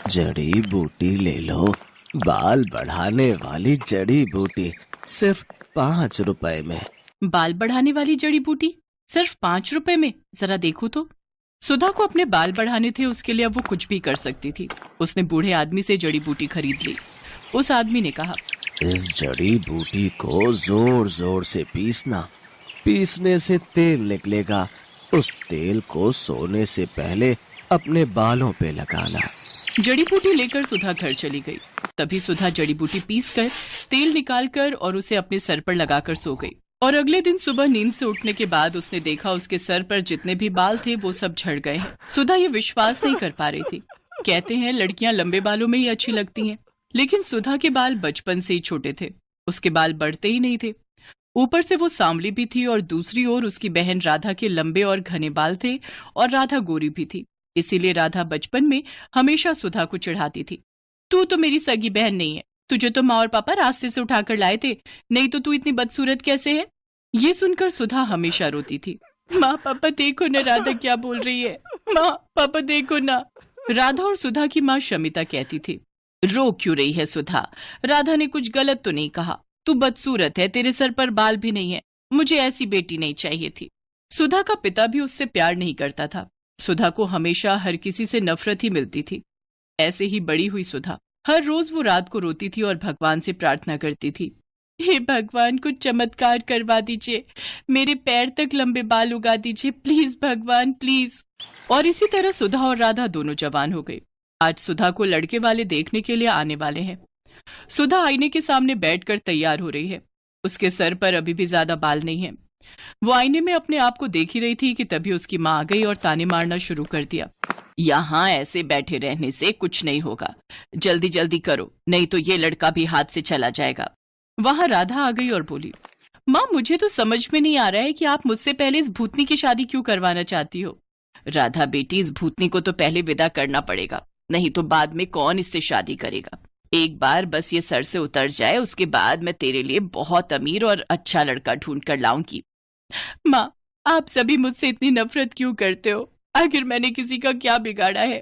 जड़ी बूटी ले लो, बाल बढ़ाने वाली जड़ी बूटी, सिर्फ 5 रुपए में। बाल बढ़ाने वाली जड़ी बूटी सिर्फ 5 रुपए में? जरा देखो तो। सुधा को अपने बाल बढ़ाने थे, उसके लिए अब वो कुछ भी कर सकती थी। उसने बूढ़े आदमी से जड़ी बूटी खरीद ली। उस आदमी ने कहा, इस जड़ी बूटी को जोर जोर से पीसना, पीसने से तेल निकलेगा। उस तेल को सोने से पहले अपने बालों पे लगाना। जड़ी बूटी लेकर सुधा घर चली गई। तभी सुधा जड़ी बूटी पीसकर तेल निकालकर और उसे अपने सर पर लगाकर सो गई। और अगले दिन सुबह नींद से उठने के बाद उसने देखा उसके सर पर जितने भी बाल थे वो सब झड़ गए हैं। सुधा ये विश्वास नहीं कर पा रही थी। कहते हैं लड़कियां लंबे बालों में ही अच्छी लगती हैं, लेकिन सुधा के बाल बचपन से ही छोटे थे। उसके बाल बढ़ते ही नहीं थे। ऊपर से वो सांवली भी थी और दूसरी ओर उसकी बहन राधा के लंबे और घने बाल थे और राधा गोरी भी थी। इसीलिए राधा बचपन में हमेशा सुधा को चिढ़ाती थी, तू तो मेरी सगी बहन नहीं है, तुझे तो माँ और पापा रास्ते से उठाकर लाए थे, नहीं तो तू इतनी बदसूरत कैसे है। ये सुनकर सुधा हमेशा रोती थी। माँ पापा देखो ना राधा क्या बोल रही है, माँ पापा देखो ना। राधा और सुधा की माँ शमिता कहती थी, रो क्यों रही है सुधा, राधा ने कुछ गलत तो नहीं कहा, तू बदसूरत है, तेरे सर पर बाल भी नहीं है, मुझे ऐसी बेटी नहीं चाहिए थी। सुधा का पिता भी उससे प्यार नहीं करता था। सुधा को हमेशा हर किसी से नफरत ही मिलती थी। ऐसे ही बड़ी हुई सुधा। हर रोज वो रात को रोती थी और भगवान से प्रार्थना करती थी, हे भगवान कुछ चमत्कार करवा दीजिए, मेरे पैर तक लंबे बाल उगा दीजिए, प्लीज भगवान प्लीज। और इसी तरह सुधा और राधा दोनों जवान हो गई। आज सुधा को लड़के वाले देखने के लिए आने वाले हैं। सुधा आईने के सामने बैठकर तैयार हो रही है। उसके सर पर अभी भी ज्यादा बाल नहीं है। वो आईने में अपने आप को देख ही रही थी कि तभी उसकी माँ आ गई और ताने मारना शुरू कर दिया, यहाँ ऐसे बैठे रहने से कुछ नहीं होगा, जल्दी जल्दी करो, नहीं तो ये लड़का भी हाथ से चला जाएगा। वहां राधा आ गई और बोली, माँ मुझे तो समझ में नहीं आ रहा है कि आप मुझसे पहले इस भूतनी की शादी क्यों करवाना चाहती हो। राधा बेटी, इस भूतनी को तो पहले विदा करना पड़ेगा, नहीं तो बाद में कौन इससे शादी करेगा। एक बार बस ये सर से उतर जाए, उसके बाद मैं तेरे लिए बहुत अमीर और अच्छा लड़का ढूंढ कर लाऊंगी। माँ आप सभी मुझसे इतनी नफरत क्यों करते हो, आखिर मैंने किसी का क्या बिगाड़ा है।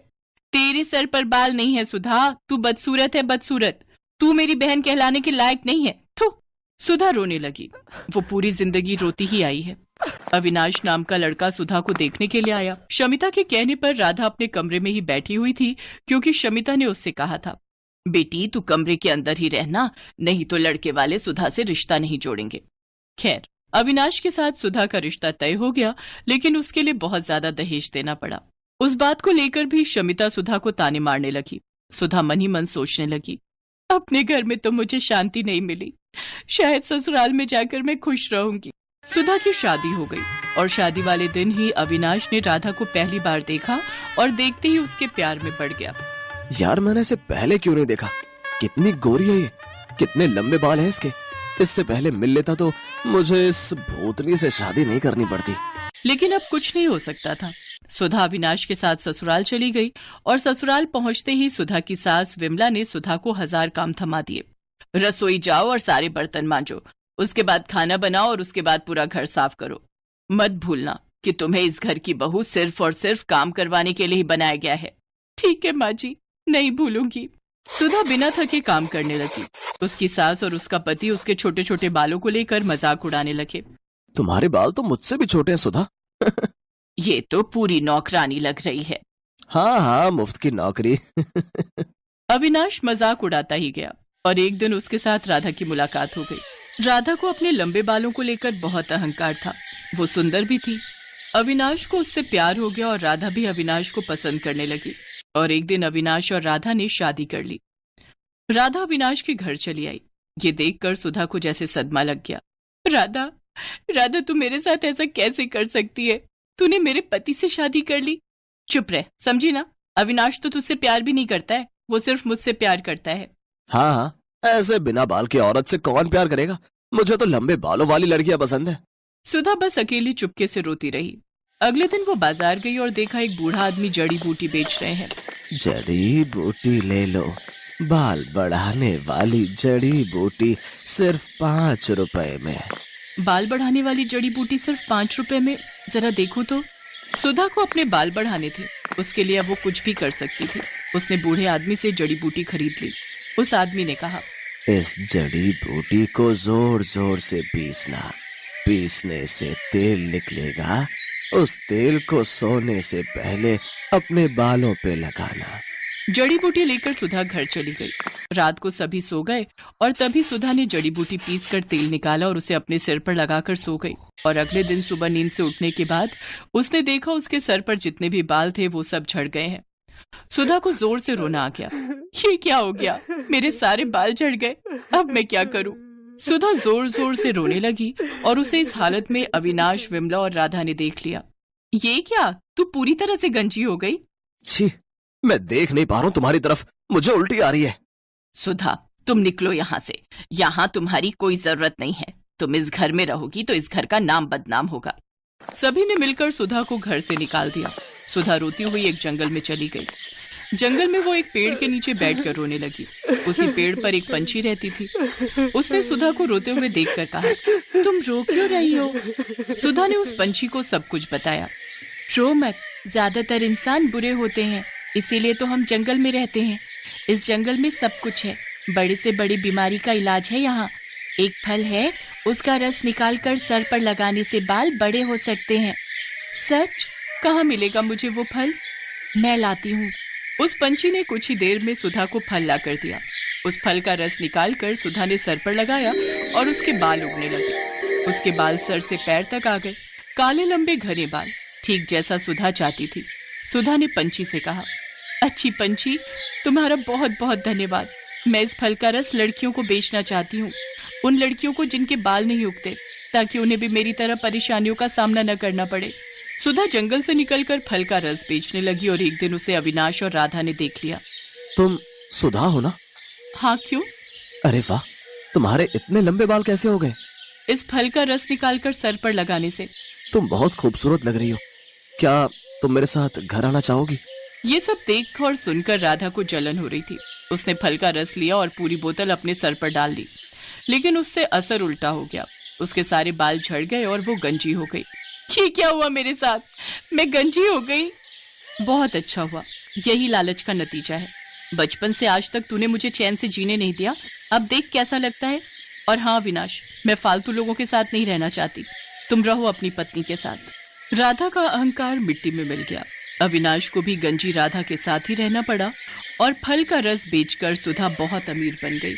तेरे सर पर बाल नहीं है सुधा, तू बदसूरत है बदसूरत, तू मेरी बहन कहलाने के लायक नहीं है। थू। सुधा रोने लगी। वो पूरी जिंदगी रोती ही आई है। अविनाश नाम का लड़का सुधा को देखने के लिए आया। शमिता के कहने पर राधा अपने कमरे में ही बैठी हुई थी, क्योंकि शमिता ने उससे कहा था, बेटी तू कमरे के अंदर ही रहना, नहीं तो लड़के वाले सुधा से रिश्ता नहीं जोड़ेंगे। खैर अविनाश के साथ सुधा का रिश्ता तय हो गया, लेकिन उसके लिए बहुत ज्यादा दहेज देना पड़ा। उस बात को लेकर भी शमिता सुधा को ताने मारने लगी। सुधा मन ही मन सोचने लगी, अपने घर में तो मुझे शांति नहीं मिली, शायद ससुराल में जाकर मैं खुश रहूंगी। सुधा की शादी हो गई और शादी वाले दिन ही अविनाश ने राधा को पहली बार देखा और देखते ही उसके प्यार में पड़ गया। यार मैंने इसे पहले क्यों नहीं देखा, कितनी गोरी है ये, कितने लंबे बाल हैं इसके, इससे पहले मिल लेता तो मुझे इस भूतनी से शादी नहीं करनी पड़ती। लेकिन अब कुछ नहीं हो सकता था। सुधा अविनाश के साथ ससुराल चली गई और ससुराल पहुंचते ही सुधा की सास विमला ने सुधा को 1000 काम थमा दिए। रसोई जाओ और सारे बर्तन मांजो, उसके बाद खाना बनाओ और उसके बाद पूरा घर साफ करो। मत भूलना कि तुम्हें इस घर की बहू सिर्फ और सिर्फ काम करवाने के लिए ही बनाया गया है। ठीक है माँ जी, नहीं भूलूंगी। सुधा बिना थके काम करने लगी। उसकी सास और उसका पति उसके छोटे छोटे बालों को लेकर मजाक उड़ाने लगे। तुम्हारे बाल तो मुझसे भी छोटे हैं सुधा। ये तो पूरी नौकरानी लग रही है। हाँ हाँ, मुफ्त की नौकरी। अविनाश मजाक उड़ाता ही गया और एक दिन उसके साथ राधा की मुलाकात हो गई। राधा को अपने लंबे बालों को लेकर बहुत अहंकार था। वो सुंदर भी थी। अविनाश को उससे प्यार हो गया और राधा भी अविनाश को पसंद करने लगी। और एक दिन अविनाश और राधा ने शादी कर ली। राधा अविनाश के घर चली आई। ये देखकर सुधा को जैसे सदमा लग गया। राधा, राधा तू मेरे साथ ऐसा कैसे कर सकती है, तूने मेरे पति से शादी कर ली। चुप रह, समझी ना, अविनाश तो तुझसे प्यार भी नहीं करता है, वो सिर्फ मुझसे प्यार करता है। हाँ हाँ, ऐसे बिना बाल की औरत से कौन प्यार करेगा, मुझे तो लंबे बालों वाली लड़कियां पसंद है। सुधा बस अकेली चुपके से रोती रही। अगले दिन वो बाजार गई और देखा एक बूढ़ा आदमी जड़ी बूटी बेच रहे हैं। जड़ी बूटी ले लो, बाल बढ़ाने वाली जड़ी बूटी, सिर्फ 5 रुपए में। बाल बढ़ाने वाली जड़ी बूटी सिर्फ 5 रुपए में? जरा देखो तो। सुधा को अपने बाल बढ़ाने थे, उसके लिए अब वो कुछ भी कर सकती थी। उसने बूढ़े आदमी से जड़ी बूटी खरीद ली। उस आदमी ने कहा, इस जड़ी बूटी को जोर जोर से पीसना, पीसने से तेल निकलेगा। उस तेल को सोने से पहले अपने बालों पे लगाना। जड़ी बूटी लेकर सुधा घर चली गई। रात को सभी सो गए और तभी सुधा ने जड़ी बूटी पीसकर तेल निकाला और उसे अपने सिर पर लगाकर सो गई। और अगले दिन सुबह नींद से उठने के बाद उसने देखा उसके सर पर जितने भी बाल थे वो सब झड़ गए हैं। सुधा को जोर से रोना आ गया। ये क्या हो गया? मेरे सारे बाल झड़ गए, अब मैं क्या करूं? सुधा जोर जोर से रोने लगी और उसे इस हालत में अविनाश, विमला और राधा ने देख लिया। ये क्या, तू पूरी तरह से गंजी हो गई? छी, मैं देख नहीं पा रहा हूँ तुम्हारी तरफ, मुझे उल्टी आ रही है। सुधा, तुम निकलो यहाँ से। यहाँ तुम्हारी कोई जरूरत नहीं है। तुम इस घर में रहोगी तो इस घर का नाम बदनाम होगा। सभी ने मिलकर सुधा को घर से निकाल दिया। सुधा रोती हुई एक जंगल में चली गई। जंगल में वो एक पेड़ के नीचे बैठकर रोने लगी। उसी पेड़ पर एक पंछी रहती थी। उसने सुधा को रोते हुए देखकर कहा, तुम रो क्यों रही हो? सुधा ने उस पंछी को सब कुछ बताया। रो मत, ज्यादातर इंसान बुरे होते हैं, इसीलिए तो हम जंगल में रहते हैं। इस जंगल में सब कुछ है, बड़ी से बड़ी बीमारी का इलाज है यहाँ। एक फल है, उसका रस निकालकर सर पर लगाने से बाल बड़े हो सकते हैं। सच? कहाँ मिलेगा मुझे वो फल? मैं लाती हूँ। उस पंछी ने कुछ ही देर में सुधा को फल ला कर दिया। उस फल का रस निकालकर सुधा ने सर पर लगाया और उसके बाल उगने लगे। उसके बाल सर से पैर तक आ गए, काले लंबे घने बाल, ठीक जैसा सुधा चाहती थी। सुधा ने पंछी से कहा, अच्छी पंछी, तुम्हारा बहुत बहुत धन्यवाद। मैं इस फल का रस लड़कियों को बेचना चाहती हूँ, उन लड़कियों को जिनके बाल नहीं उगते, ताकि उन्हें भी मेरी तरह परेशानियों का सामना न करना पड़े। सुधा जंगल से निकलकर फल का रस बेचने लगी और एक दिन उसे अविनाश और राधा ने देख लिया। तुम सुधा हो ना? हाँ, क्यों? अरे वाह, तुम्हारे इतने लंबे बाल कैसे हो गए? इस फल का रस निकालकर सर पर लगाने से। तुम बहुत खूबसूरत लग रही हो। क्या तुम मेरे साथ घर आना चाहोगी? ये सब देख और सुनकर राधा को जलन हो रही थी। उसने फल का रस लिया और पूरी बोतल अपने सर पर डाल ली, लेकिन उससे असर उल्टा हो गया। उसके सारे बाल झड़ गए और वो गंजी हो गई। ये क्या हुआ मेरे साथ? मैं गंजी हो गई। बहुत अच्छा हुआ, यही लालच का नतीजा है। बचपन से आज तक तूने मुझे चैन से जीने नहीं दिया, अब देख कैसा लगता है। और हाँ विनाश, मैं फालतू लोगों के साथ नहीं रहना चाहती, तुम रहो अपनी पत्नी के साथ। राधा का अहंकार मिट्टी में मिल गया। अविनाश को भी गंजी राधा के साथ ही रहना पड़ा और फल का रस बेचकर सुधा बहुत अमीर बन गई।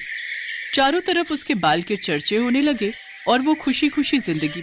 चारों तरफ उसके बाल के चर्चे होने लगे और वो खुशी खुशी जिंदगी